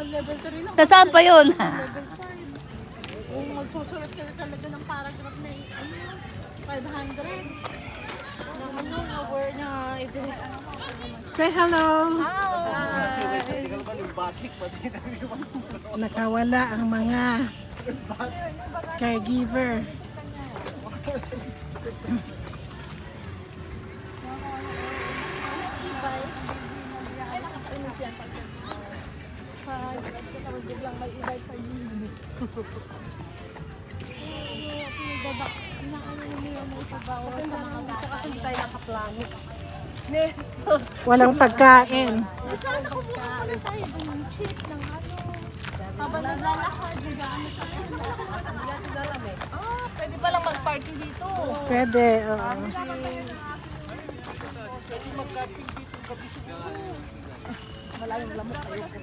level 3 lang. Saan pa yun? Level 5. Kung magsusulat ka talaga ng paragraph na 500 na na word na ito. Say hello. Nakawala ang mga caregiver. Ay, nakakainis yan. Pag biglang may ibay pa yun. Kasi hindi tayo nakaplano. Walang pagkain. Sana kumuha na tayo ng cheat ng ano. Habang naglalakad, nag-ano pa rin. Pwede palang mag-party dito. Pwede. Oo.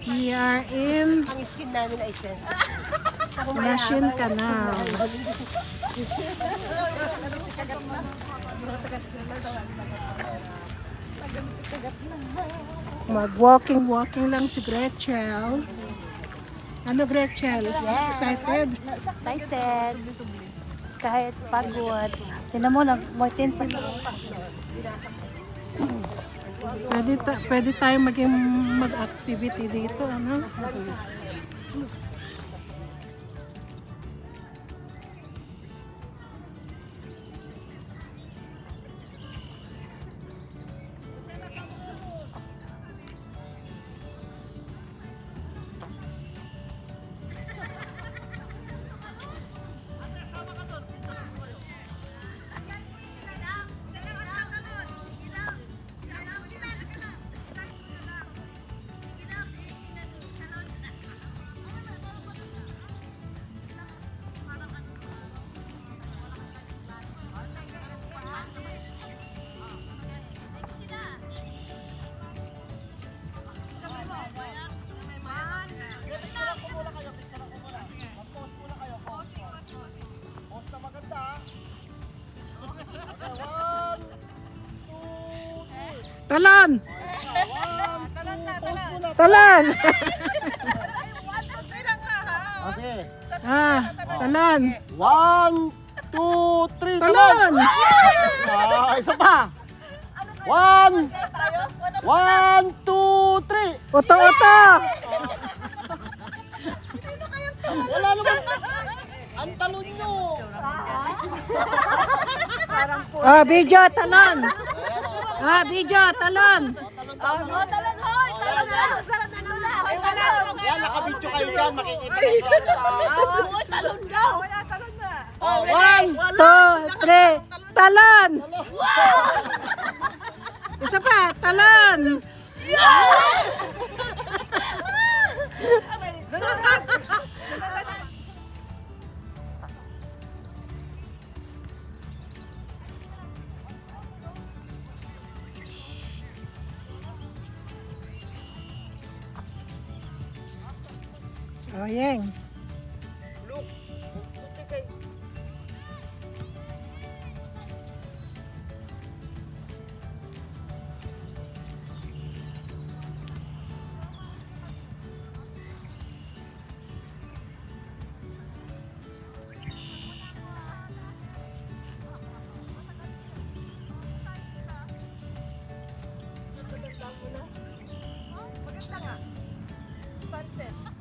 We are in Ang skin namin ay siya. Lashin Canal. Mag-walking lang si Gretchel. Ano Gretchel? Excited? Excited. Kahit pagod. Tinan mo, nag-moitin sa Pwede tayo maging mag-activity dito, ano? Talon! Talon! Talon! 1, 2, 3, Talon! Isa pa. 1, 1, 2, 3. Oto-oto! Wala naman. Ang talon nyo. Video, talon! Video, talon! Yan, nakabidyo kayo dyan. Makikita kayo. Talon daw! 1, 2, 3, talon! Isa pa, talon! Oh, Yeng. Maganda nga. Sunset.